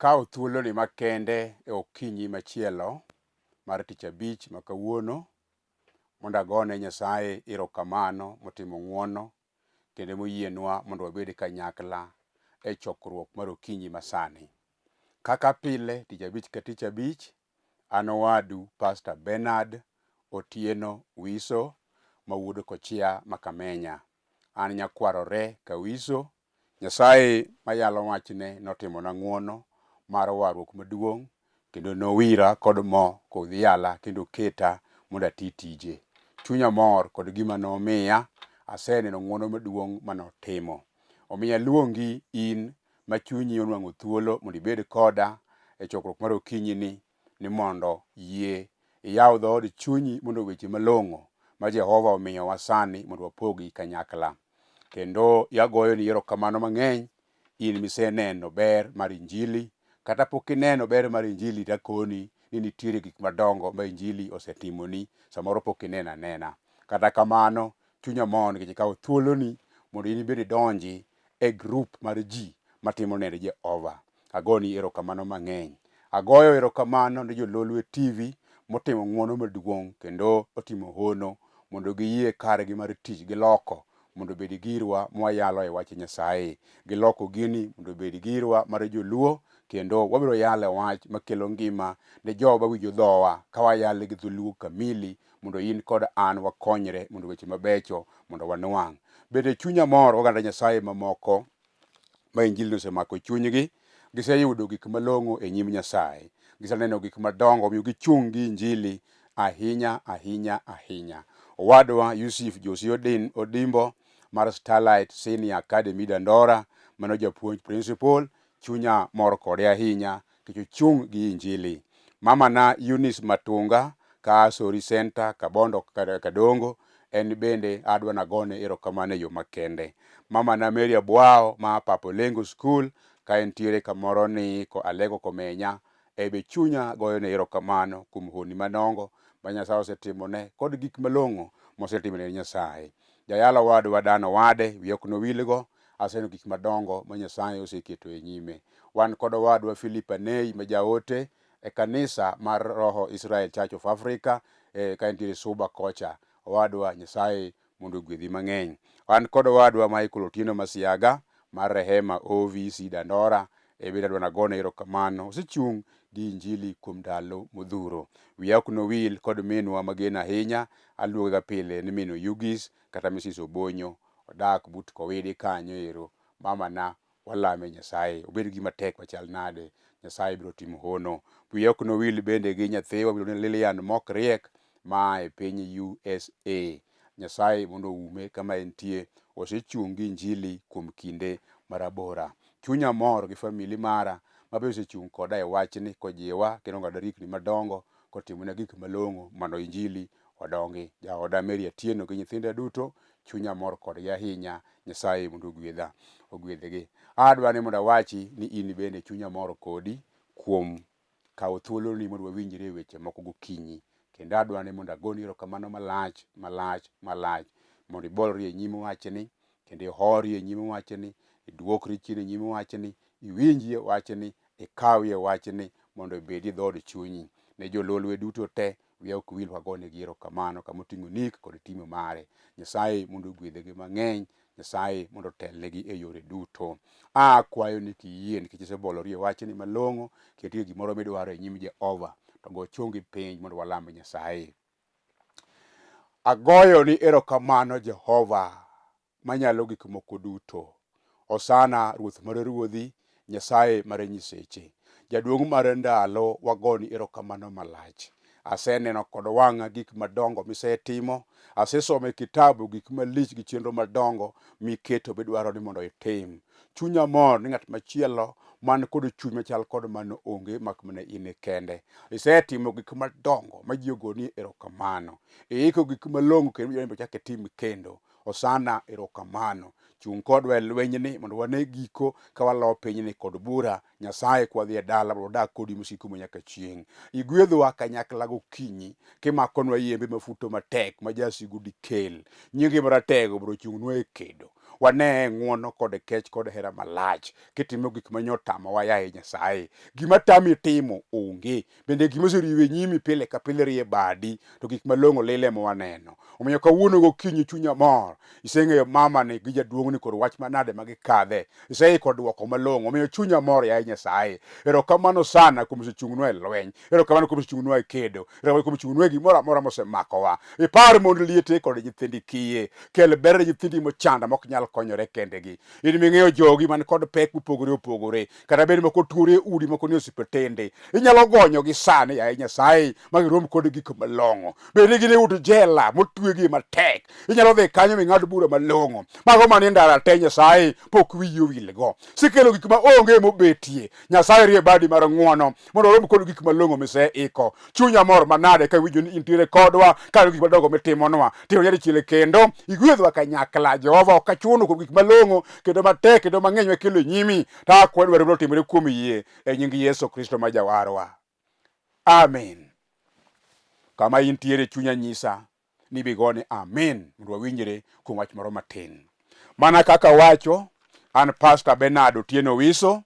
Akaw thuolo ni makende e okinyi machielo mar tich abich makawuono mondo agone Nyasaye erokamano motimo ng'wono kendo moyienwa mondo wabed kanyakla e chokruok mar okinyi masani. Kaka pile tich abich ka tich abich, an owadu Pastor Benard Otieno Wiso mawuod Kochia Makamenya. An nyakwarore ka Wiso. Nyasaye mayalo wachne notimona ng'wono mar warruok maduong' kendo nowira kod mo kodhi yala kendo keta mondo ati tije. Chunya mor kod gima nomiya, aseneno ng'wono maduong' manotimo. Omiya luongi in ma chunyi onwang'o thuolo mondo ibed koda e chokruok mar okinyini ni mondo yie iyaw dhood chunyi mondo weche malong'o ma Jehova omiyowa sani mondo wapogi kanyakla. Kendo yagoyo ni erokamano mang'eny in miseneno ber mar Injili, kata pok ineno ber mar Injili takoni ni nitiere gik madongo ma Injili osetimoni, samoro pok ineno anena. Kata kamano chunya mor nikech ikawo thuoloni mondo in ibed idonji e group mar ji matimo neno Jehova. Agoni erokamano mang'eny. Agoyo erokamano ne jo Lolwe TV motimo ng'wono maduong' kendo otimo hono mondo giyie kargi mar tich giloko mondo obed girwa mwayalo e wach Nyasaye. Giloko gini mondo obed girwa mar joluo kendo wabiro yalo wach makelo ngima ne joba winjo dhowa ka wayale gi dholuo kamili mondo in kod an wakonyre mondo weche mabecho mondo wanwang'. Bende chunya mor oganda Nyasaye mamoko ma Injili osemako chunygi, giseyudo gik malong'o e nyim Nyasaye. Giseneno gik madongo omiyo gichung' gi Injili ahinya ahinya ahinya. Owadwa Yusuf Josi Odimbo mar Starlight Senior Academy Dandora mano japuonj principal, chunya mor kode ahinya nikech ochung' gi Injili. Mama na Eunice Matunga ka Sori Center Kabondo Kadongo, en bende adwa nagone erokamano e yo makende. Mama na Mary Abwao ma Papo Lengo School ka entiere kamoro ni ko Alego Komenya, ebe chunya goyo ne erokamano kuom honi manongo ma Nyasaye osetimone kod gik malong'o mosetimone Nyasaye. Jayalo wadwa Dano Wade wiye ok nowilgo, aseneno gik madongo ma Nyasaye oseketo e nyime. Wan kod wadwa Philip Anei ma jaote e kanisa mar Roho Israel Church of Africa ka entiere Suba kocha. Wadwa Nyasaye mondo gwedhi mang'eny. Wan kod wadwa Michael Otieno Masiaga mar Rehema OVC Dandora, bende adwa nagone erokamano, osechung' gi Injili kuom ndalo modhuro. Wiya ok nowil kod minwa magena ahinya, aluonga pile ni mino Yugis kata Mrs. Obonyo, odak but Kowidi kanyo ero. Mama na walame Nyasaye obed gima tek machal nade, Nyasaye biro timo hono. Wiya ok nowil bende gi nyathiwa miluongo ni Lilian Mokriek ma e piny USA. Nyasaye mondo ume kama entie, osechung' gi Injili kuom kinde marabora. Chunya mor gi famili mara mabe osechung' koda e wachni kojiwa kendo ng'ado rikni madongo kotimona gik malong'o mondo Injili odongi. Jaoda Mary Atieno gi nyithinda duto, chunya mor kodgi ahinya. Nyasaye mondo ogwedhgi. Adwa ni mondo awachi ni in bende chunya mor kodi kuom kawo thuoloni mondo wawinjre e weche moko gokinyi. Kendo adwa ni mondo agoni erokamano malach mondo ibolri e nyim wachni kendo ihori e nyim wachni, iduokri chien e nyim wachni, iwinjie wachni, ikawie wachni mondo ibedi dhood chunyi. Ne jo Lolwe duto te, wiya ok wil wagone gi erokamano kamoting'o nik kod timo mare. Nyasaye mondo ogwedhgi mang'eny, Nyasaye mondo otelnegi e yore duto. Akwayo ni kiyie nikech isebolori e wachni malong'o, kitiyo gimoro midwaro e nyim Jehova, to go chongi piny mondo walam Nyasaye. Agoyo ni erokamano Jehova manyalo gik moko duto. Osana Ruoth mar ruodhi, Nyasaye mar nyiseche, jaduong' mar ndalo, wagoni erokamano malach. Aseneno kod wang'a gik madongo misetimo, asesomo e kitabu gik malich gi chenro madongo miketo bidwaro ni mondo itim. Chunya mor ni ng'at machielo man kod chuny machal kod mano onge mak mana in kende. Isetimo gik madongo ma ji ogoni erokamano. Iko gik malong'o kendo chak itim kendo. Osana erokamano. Chung' kodwa e lwenyni mondo wane giko ka walo pinyni kod bura. Nyasaye kwadhi e dala mondo odag kodi mosiko manyaka chieng'. Igwedhowa kanyakla gokinyi kimakonwa yembe mafuto matek ma jasigu dikel. Nyingi maratego biro chung'nwa e kedo. wane ng'uono kod kech kod hera malach kitimo gik manyotamo wa yaye Nyasaye. Gima tami timo onge, bende gima oseriwe nyimi pile ka pile rie badi, to gik malong'o lile mwaneno. Omiyo kawuono gokinyi chunya mor, iseng'eyo mama ni gi jaduong' ni kod wach manade magikadhe, iseiko duoko malong'o, omiyo chunya mor yaye Nyasaye. Erokamano sana kuom sechung'nwa e lweny, erokamano kuom sechung'nwa e kedo, erokamano kuom sechung'nwa e gimoro amora mosemakowa. Ipar mondo liete kod nyithindi kiye, kel ber ne nyithindi mochanda mok nyal konyore kendegi. In ming'eyo jogi man kod pek mopogore opogore, kata bed moko tuore udi moko ni osiptende, inyalo gonyo gi sani yaye Nyasaye magirom kod gik malong'o. Bende gin e udi jela motwegi matek, inyalo dhi kanyo ming'ad bura malong'o. Mago manie ndara te Nyasaye pok wiyi owilgo. Sikelo gik ma onge mobetie, Nyasaye rie badi mar ng'uono mondo orom kod gik malong'o miseiko. Chunya mor manade ka winjo ni intiere kodwa, ka gik madongo mitimonwa timo nyadi chile kendo igwedhwa kanyakla. Jehova ok achuno kuom gik malong'o kendo matek kendo mang'eny makelo nyimi, ta akwa dwaro biro timore kuom yie e nying Yesu Kristo ma jawarwa. Amen. Kama intiere chunya nyisa ni bigone amen mondo wawinjre kuom wach moro matin. Mana kaka wacho, an Pastor Benard Otieno Wiso,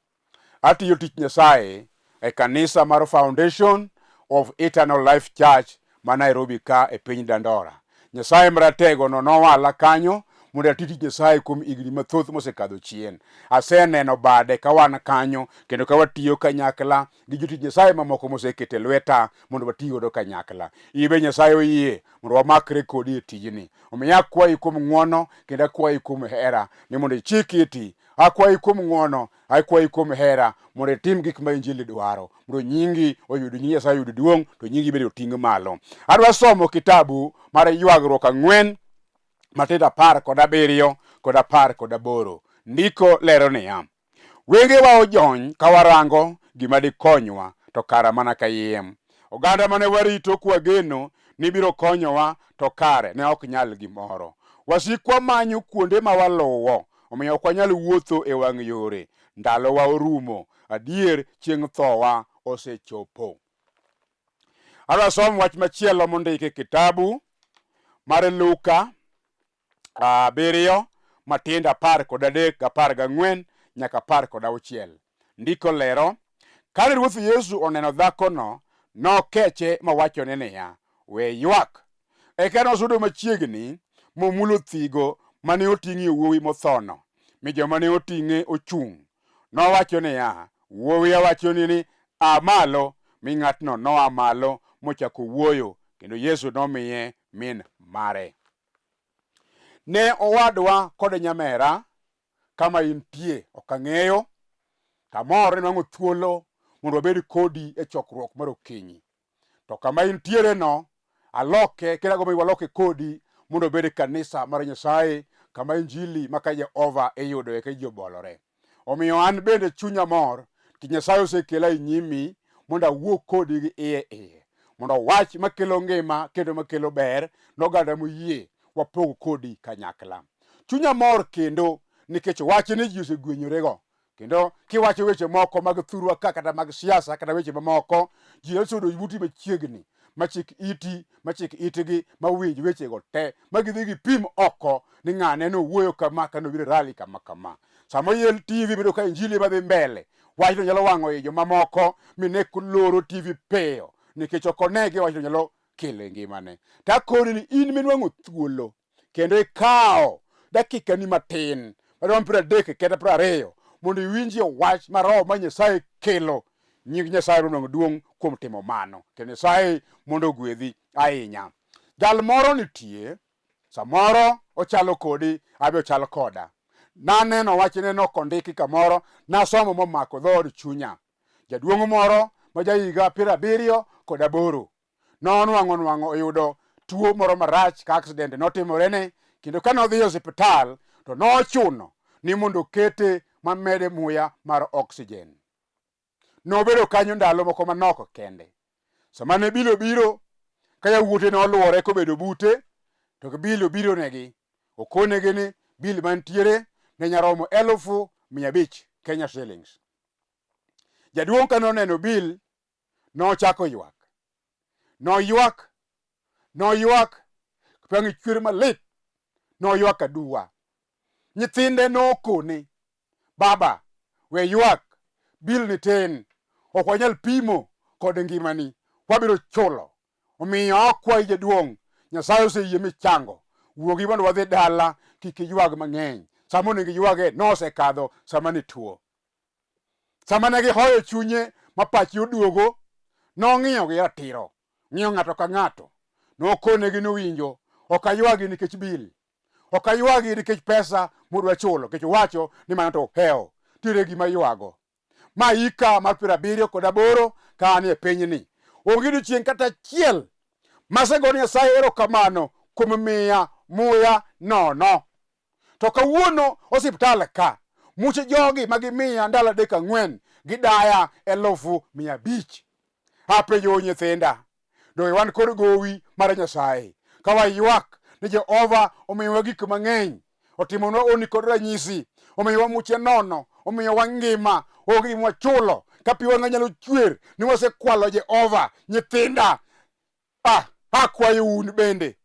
atiyo tich Nyasaye e kanisa mar Foundation of Eternal Life Church ma Nairobi ka e piny Dandora. Nyasaye mratego no nowala kanyo mondo ati tich Nyasaye kuom higni mathoth mosekadho chien. Aseneno bade ka wan kanyo kendo ka watiyo kanyakla gi jotich Nyasaye mamoko mosekete lweta mondo watiyogo kanyakla. Ibe Nyasaye oyie mondo wamakre kodi e tijni. Omiyo akwayi kuom ng'uono kendo akwayi kuom hera ni mondo ichik iti. Akwayi kuom ng'uono, akwayi kuom hera mondo itim gik ma Injili dwaro, mondo nyingi oyud, nyingi Nyasaye oyud duong', to nyingi bende oting' malo. Adwa somo kitabu mar Ywagruok 4 matindo 17 kod 18. Ndiko lero niya: Wengewa ojony ka warango gima dikonywa, to kara mana kayiem. Oganda mane warito kwageno ni biro konyowa, to kare ne ok nyal gimoro. Wasikwa manyo kuonde ma waluwo, omiyo ok wanyal wuotho e wang' yore. Ndalowa orumo, adier chieng' thowa osechopo. Adwa somo wach machielo mondike kitabu mar Luka 7 matindo 13, 14 nyaka 16. Ndiko lero: Kane Ruoth Yesu oneno dhakono, nokeche mawachone niya, we ywak. Eka nosudo machiegni momulo thigo mane oting'ie wuowi mothono, mi joma ne oting'e ochung'. Nowacho niya, wuowi awachoni ni aa malo. Mi ng'atno noa malo mochako wuoyo, kendo Yesu nomiye min mare. Ne owadwa kod nyamera kama intie ok ang'eyo, kamor ni nwang'o thuolo mondo wabed kodi e chokruok mar okinyi. To kama intiere no, aloke kendo agombo ni waloke kodi mondo obed kanisa mar Nyasaye, kama Injili maka Jehova iyudoe ka ji obolore. Omiyo an bende chunya mor ki Nyasaye osekela e nyimi mondo awuo kodi gi iye, mondo wach makelo ngima kendo makelo ber noganda moyie wapog kodi kanyakla. Chunya mor kendo nikech wach ni ji osegwenyorego, kendo kiwacho weche moko mag thurwa ka kata mag siasa kata weche mamoko, ji osudo buti machiegni machik itgi mawinj wechego te magidhi gipim oko ni ng'ane nowuoyo kama ka nobiro rali kama kama. Sama yel TV bedo ka Injili madhi mbele, wachno nyalo wang'o i joma moko mine loro TV peyo nikech ok onegi wachno nyalo kele ngimane. Takoni ni in minwang'o thuolo kendo ikawo dakika ni matin marom 30 kata 20 mondo iwinjie wach mar Roho ma Nyasaye kelo, nying Nyasaye ronwang'o duong' kuom timo mano, kendo Nyasaye mondo ogwedhi ahinya. Jal moro nitie, samoro ochalo kodi, abe ochalo koda. Naneno wachne nokondiki kamoro, nasomo momako dhood chunya. Jaduong' moro ma jahiga 78 nonwang'o oyudo tuo moro marach ka accident notimorene, kendo ka nodhi osiptal to nochuno ni mondo kete mamede muya mar oxygen. Nobedo kanyo ndalo moko manoko kende. Sama ne biro ka yawuote noluore kobedo bute, to biro negi okonegi ni bil mantiere ne nyaromo 1,500 Kenya shillings. Jaduong' ka noneno bil nochako ywak. Noywak kupang' chwer malit. Noywak aduwa. nyithinde nokone, baba, we ywak, bil ni tin, ok wanyal pimo kod ngimani, wabiro chulo. Omiyo akwayi jaduong', Nyasaye oseyie michango, wuogi mondo wadhi dala, kik iywag mang'eny. Sama onego iywage nosekadho sama ni tuo. Sama ne gihoyo chunye ma pachi oduogo, nong'iyo gi ratiro, ng'iyo ng'ato ka ng'ato, nokonegi nowinjo. Ok aywagi nikech bil, ok aywagi nikech pesa mudwa chulo, nikech wacho ni mano to heo, tire gima ywago. Ma ika mar 78 ka an e pinyni, onge odiochieng' kata achiel masego Nyasaye erokamano kuom miya muya nono. To kawuono osiptal ka, muche jogi magimiya ndalo 4 gidaya 500,000. Apenjo nyithinda, do wan kod gowi mar Nyasaye? Ka waywak ni Jehova omiyowa gik mang'eny, otimonwa oni kod ranyisi, omiyowa muche nono, omiyowa ngima, onge gima wachulo, ka pi wang'a nyalo chwer ni wasekwalo Jehova. Nyithinda, akwayo un bende,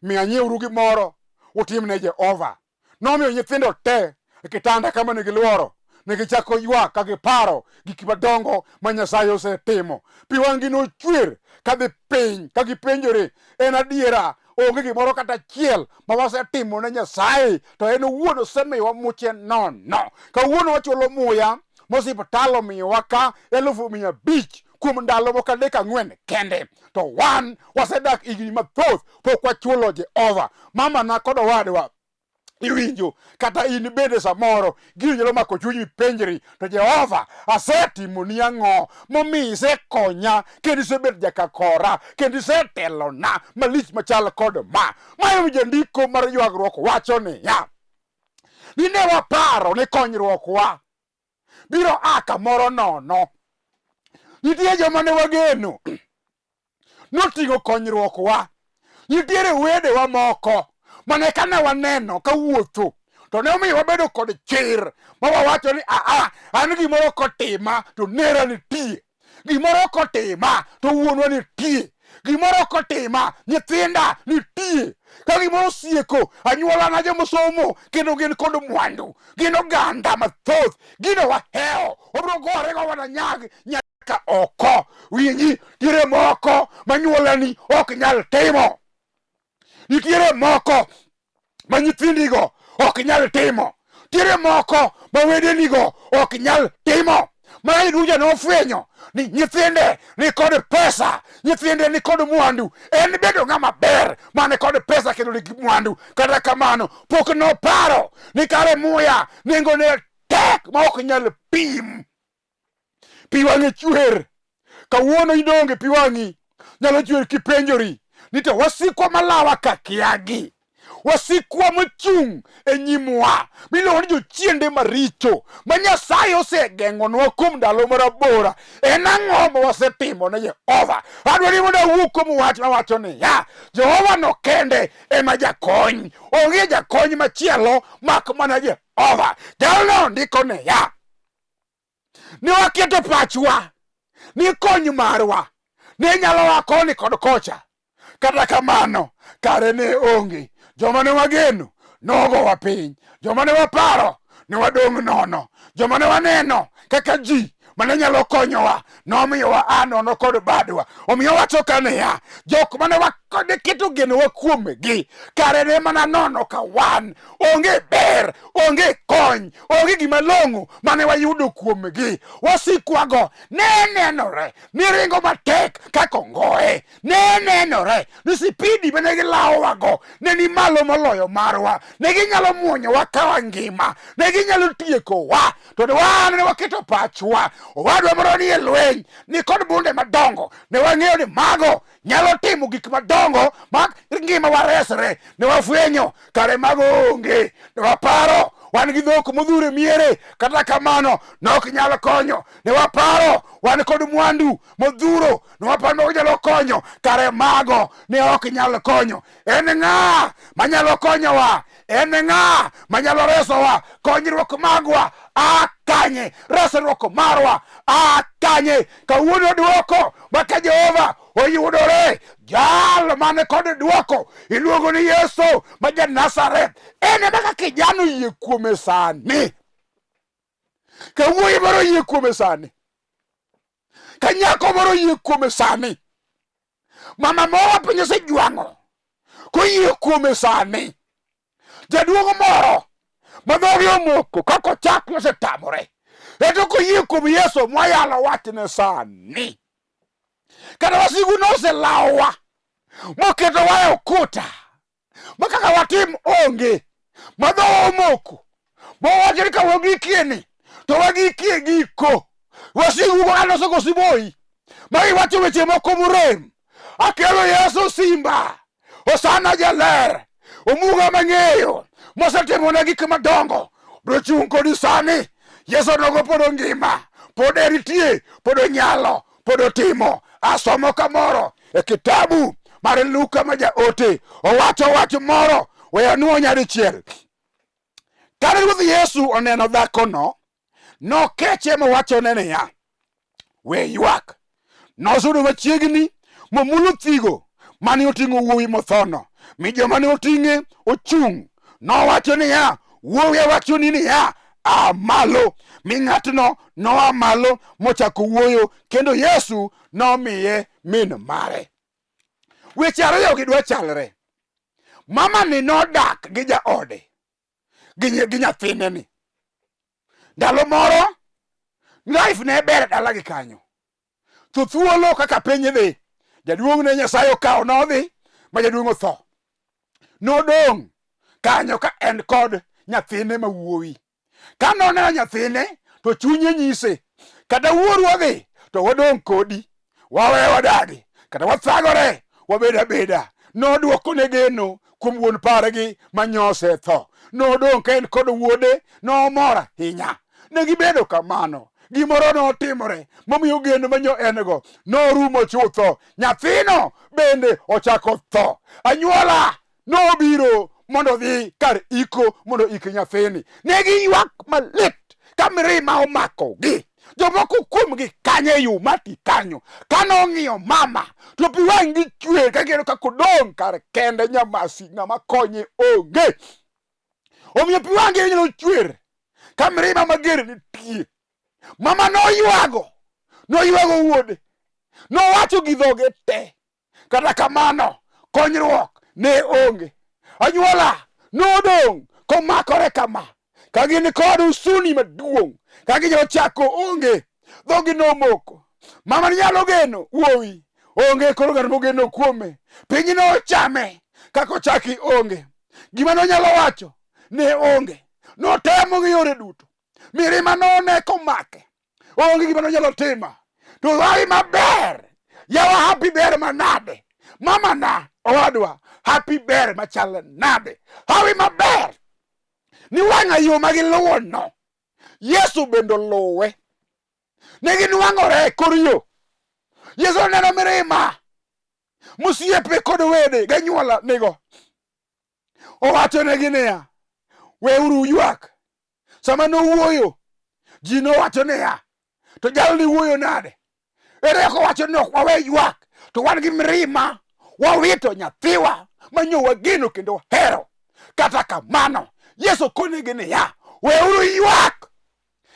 miya nyiewru gimoro utimne Jehova. Nomiyo nyithindo te e kitanda kama negiluoro, negichako ywak ka giparo gik madongo ma Nyasaye osetimo. Pi wang'gi nochwer kadhi piny ka gipenjore, en adiera onge gimoro kata achiel ma wasetimo ne Nyasaye, to en owuon osemiyowa muche nono. Kawuono wachulo muya mosiptal omiyowa ka 500,000 kuom ndalo moko 4 kende, to wan wasedak higni mathoth pok wachulo Jehova. Mama na kod owadwa, iwinjo, kata in bende samoro gino nyalo mako chunyi mipenjri, to Jehova asetimoni ang'o momiyo isekonya kendo isebet jakakora kendo isetelona malich machal kod ma. Mayo jandiko mar Ywagruok wacho niya, dine waparo ni konyruokwa biro kamoro nono. Nitie joma ne wageno noting'o konyruokwa. Nitiere wedewa moko mane kane waneno kawuotho to ne omiyo wabedo kod chir ma wawacho ni an gimoro kotima to nera nitie, gimoro kotima to wuonwa nitie, gimoro kotima nyithinda nitie, ka gimoro osieko anyuola na jomosomo kendo gin kod mwandu, gin oganda mathoth, gino waheo, obro gorego wananyag nyaka oko. Winji, tiere moko manyuolani ok nyal timo, nitiere moko ma nyithindigo ok nyal timo, tiere moko ma wedenigo ok nyal timo. Ma iduja nofwenyo ni nyithinde ni kod pesa, nyithinde ni kod mwandu. En bedo ng'ama ber mane kod pesa kendo ni mwandu, kata kamano pok noparo ni kare muya nengone tek ma ok nyal pim. Pi wang'e chwer, kawuono idonge pi wang'i nyalo chwer kipenjori ni to wasikwa malawa kakiagi, wasikwa mochung' e nyimwa miluongo ni jochiende maricho ma Nyasaye osegeng'onwa kuom ndalo marabora, en ang'o ma wasetimo ne Jehova? Adwa ni mondo awuo kuom wach mawacho niya, Jehova no kende ema jakony, onge jakony machielo mak mana Jehova. Jalno ndiko niya, ne waketo pachwa ni kony marwa ne nyalo wa koni kod kocha, kata kamano kare ne onge. Joma ne wageno nogowa piny, joma ne waparo ne wadong' nono, joma ne waneno kaka ji mane nyalo konyowa nomiyowa anono kod badwa. Omiyo wacho ka niya, jok mane waketo genowa kuomgi kare ne mana nono ka wan, onge ber, onge kony, onge gima long'o mane wayudo kuomgi. Wasikwago ne nenore ni ringo matek kaka ongoe, ne nenore ni sipidi mane gilawowago ne ni malo moloyo marwa, ne ginyalo muonyowa ka wangima, ne ginyalo tiekowa, to wan ne waketo pachwa. Owadwa moro ni e lweny ni kod bunde madongo, ne wang'eyo ni mago nyalo timo gik madongo ma ngima waresre. Ne wafwenyo kare mago onge, ne waparo wan gi dhok modhure miere, kata kamano nok nyalo konyo. Ne waparo wan kod mwandu modhuro, ne waparo ok nyalo konyo, kare mago ne ok nyalo konyo. En ng'a manyalo konyowa? En ng'a manyalo resowa? Konyruok magwa kanye, resruok marwa kanye. Kawuono duoko maka Jehova oyudore jal mane kod duoko iluongo ni Yesu ma ja Nazareth. Ene maka kijana yie kuome sani, ka wuoyi moro yie kuome sani, ka nyako moro yie kuome sani, mama moro piny osejwang'o koyie kuome sani, jaduong' moro ma dhoge omoko kaka ochak osetamore ento koyie kuom Yesu mwayalo wachne sani. Kata wasigu noselaowa moketowa e okuta ma kaka watim onge, ma dhowa omoko mowacho ni ka wagikieni to wagikie giko. Wasigu go alosogo siboi ma iwacho weche moko murem. Akelo Yesu simba, osana jaler, omuga mang'eyo mosetimone gik madongo, bro chung' kodi sani. Yesu nogo pod ongima, pod eritie, pod onyalo, pod otimo. Asomo kamoro e kitabu mar Luka ma jaote, owacho wach moro, we anuo nyadichiel. Kane Ruoth Yesu oneno dhakono, nokeche mowachone niya, we ywak. Nosudo machiegni momulo thigo mane oting'o wuowi mothono, mi joma ne oting'e ochung'. Nowacho niya, wuowi awachoni niya, aa malo. Mi ng'atno noa malo mochako wuoyo, kendo Yesu nomiye min mare. Weche ariyo gidwa chalre. Mama ni nodak gi jaode gi nyathine ni. Ndalo moro life ne ber dala gi kanyo. To thuolo kaka piny dhi, jaduong' ne Nyasaye okawo nodhi ma jaduong' otho. Nodong' kanyo ka en kod nyathine ma wuowi. Ka noneno nyathine to chunye nyise, kata wuorwa dhi to wadong' kodi, wawe wadagi, kata wathagore wabeda beda. Noduoko ne geno kuom wuon pargi manyose tho. Nodong' ka en kod wuode, nomor ahinya. Negibedo kamano, gimoro notimore momiyo geno manyo engo norumo chutho. Nyathino bende ochako tho. Anyuola nobiro mondo dhi kar iko mondo ik nyathini. Negi ywak malit ka mirima omako gi. Jomoko kuomgi kanye yu mati kanyo. Kanong'iyo mama to pi wang'gi chwer ka geno kako dong' kar kende nyamasi ng'ama konye onge. Omiyo pi wang'gi nyalo chwer ka mirima mager nitie. Mama noywago wuode, nowacho gi dhoge te. Kata kamano konyruok ne onge. Anyuola nodong' komakore kama, ka gin kod usuni maduong', ka ginyalo chako onge. Dhogi nomoko. Mama ni nyalo geno wuowi, onge koro ng'at mogeno kuome. Piny nochame kaka ochaki onge. Gima nonyalo wacho ne onge. Notemo gi yore duto, mirima none komake, onge gima nonyalo timo. To wawi maber, yawa happy ber manade. Mama na owadwa happy ber machal nade. Hawi maber ni wang'a yo magiluwo no Yesu bendo luwe. Negi nwang'ore kor yo. Yesu neno mirima musiepe kod wede ganyuola nigo. Owacho negi niya, weuru ywak. Sama nowuoyo, ji nowacho niya, to jalni wuoyo nade? Ere kowacho ni ok wawe ywak, to wan gi mirima, wawito nyathiwa manyo wageno kendo hero. Kata kamano Yesu konegi niya, weuru ywak.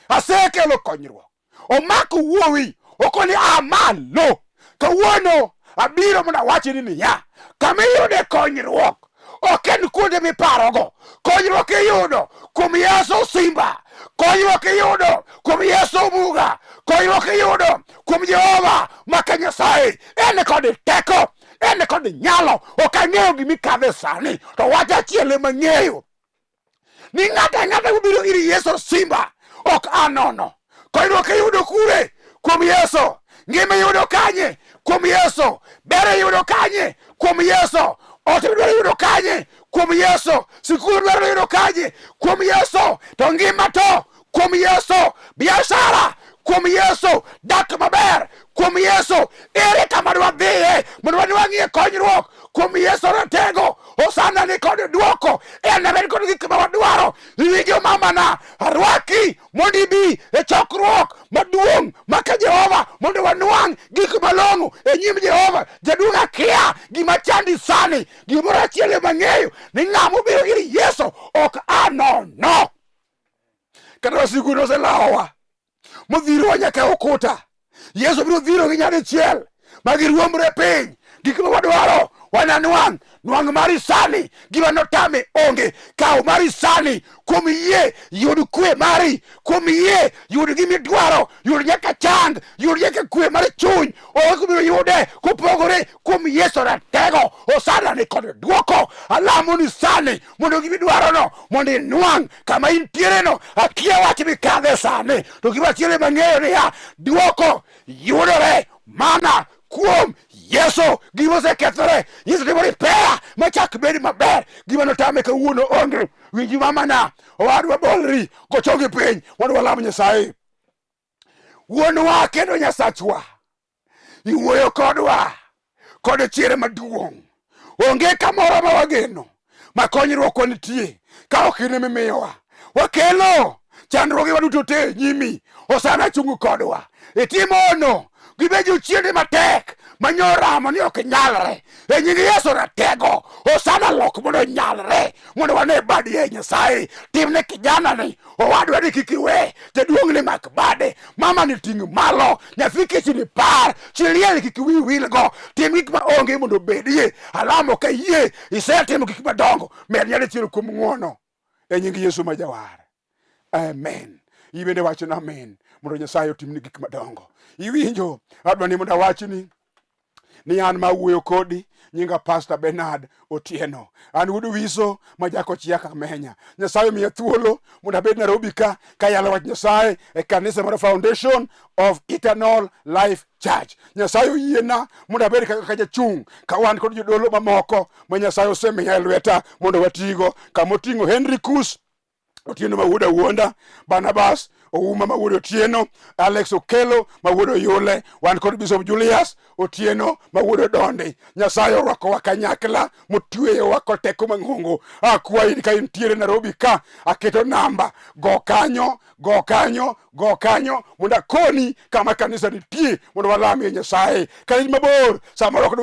Asekelo konyruok. Omako wuowi, okoni amalo. Kawuono abiro mondo awachni niya, kamiyude konyruok ok en kuonde miparogo. Konyruok iyudo kuom Yesu simba. Konyruok iyudo kuom Yesu muga. Konyruok iyudo kuom Jehova maka Nyasaye. En kod teko, en kod nyalo. Ok ang'eyo gimikadhe sani, to wach achiel ema ng'eyo, ni ng'ata ng'ata mobiro ir Yesu simba ok anono. Konyruok iyudo kure? Kuom Yesu. Ngima iyudo kanye? Kuom Yesu. Ber iyudo kanye? Kuom Yesu. Ot idwaro yudo kanye? Kuom Yesu. Sikul idwaro yudo kanye? Kuom Yesu. To ngima to? Kuom Yesu. Biashara? Kuom Yesu. Dak maber? Kuom Yesu. Ere kama dwa dhiye mondo wanwang'ie konyruok? Kuom Yesu ratego. osana ni kod duoko en ben kod gik ma wadwaro. Iwinjo mamana, arwaki mondo ibi e chokruok maduong' maka Jehova mondo wanwang' gik malong'o e nyim Jehova. Jaduong' akia gima chandi sani, gimoro achiel ema ng'eyo ni ng'ama obiro ir Yesu ok anono. Kata wasigu noselaowa modhirowa nyaka okuta, Yesu biro dhiro gi nyadichiel magiruombre piny. Gik ma wadwaro wananwang', nwang' mari sani, gima notame onge. Kaw mari sani, kuom yie yud kwe mari, kuom yie yud gimidwaro, yud nyaka chang, yud nyaka kwe mar chuny. Ok biro yude kupogore kuom Yesu Ratego. Osana ni kod duoko. Alamo ni sani mondo gimidwaro no mondo inwang' kama intiere no. Akia wach mikadhe sani, to gima chiele mang'eyo niya, duoko yudore mana kuom Yesu. Gima osekethore, Yesu timo repair machak bed maber. Gima notame kawuono onge. Winji mamana, owadwa bolri kochogi piny mondo walam Nyasaye. Wuonwa kendo Nyasachwa, iwuoyo kodwa kod chir maduong'. Onge kamoro ma wageno ma konyruokwa nitie ka ok in mimiyowa. Wakelo chandruoge waduto te nyimi, osana chungu kodwa. Itimono gibejo chiende matek manyoramo ni ok nyalre. E nying Yesu Ratego, osana lok mondo nyalre, mondo wane badi e Nyasaye. Timne kijana ni, owadwa ni kikiwe, jaduong' ni mak bade, mama ni ting' malo, nyathi kichi ni par, chilie ni kikiwi wilgo. Tim gik ma onge mondo bedie. Alamo ka yie isetimo gik madongo, med nyadichiel kuom ng'wono. E nying Yesu Majawar, amen. Ibende wacho na amen mondo Nyasaye otimni gik madongo. Iwinjo adwa ni mondo awachni ni an mawuoyo kodi nyinga Pastor Benard Otieno. An wuod Wiso ma jako chiaka menya. Nyasaye miya thuolo mondo abed Nairobi ka yalo wach Nyasaye e kanisa mar Foundation of Eternal Life Church. Nyasaye oyiena mondo abed ka jachung' ka wan kod jodolo mamoko ma Nyasaye osemiya e lweta mondo watigo. Kama oting'o Henry Kus Otieno ma wuod Awuonda, Barnabas Ouma ma wuod Otieno, Alex Okelo ma wuod Oyule, wan kod Bishop Julius Otieno ma wuod Dondi. Nyasaye orwakowa kanyakla motweyowa kod teko mang'ongo. Akwayi ka intiere Nairobi ka, aketo namba, go kanyo mondo akoni kama kanisa nitie mondo walamie Nyasaye. Ka in mabor samoro ok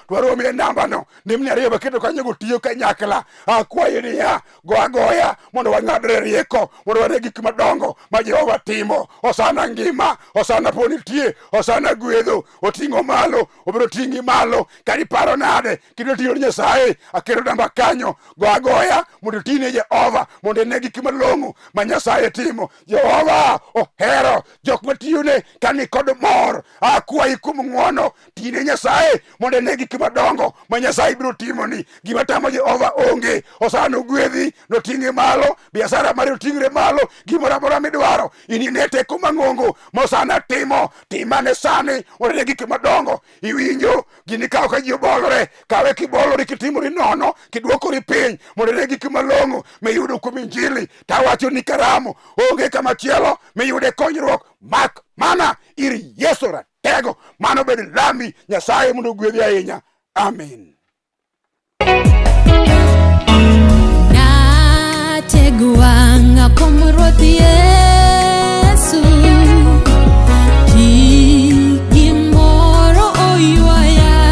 dwarom e namba no, nimni ariyo baketo kanyo gotiyo kanyakla. Akwayi niya, go agoya mondo wang'adre rieko, mondo wane gik madongo ma Jehova timo. Osana ngima, osana ponitie, osana gwedho, oting'o malo, obiro ting'i malo. Kadi paro nade kidwa tiyo Nyasaye, aketo namba kanyo, go agoya mondo tine Jehova, mondo ine gik malong'o ma Nyasaye timo. Jehova ohero jok matiyone kani kod mor. Akwayi kuom ng'wono, tine Nyasaye mondo ine gik madongo ma Nyasaye biro timoni. Gima tamo Jehova onge. Osana ogwedhi, noting'i malo, biashara mari oting're malo, gimoro amora midwaro inine teko mang'ongo ma osana timo. Timane sani mondo ine gik madongo. Iwinjo gini kawo ka ji obolore, kawe kibolori kitimori nono, kiduokori piny mondo ine gik malong'o miyudo kuom Injili. Tawacho ni karamo onge kamachielo miyude konyruok mak mana ir Yesu Ratego. Mano bed lami Nyasaye mondo ogwedhi ahinya. Amen.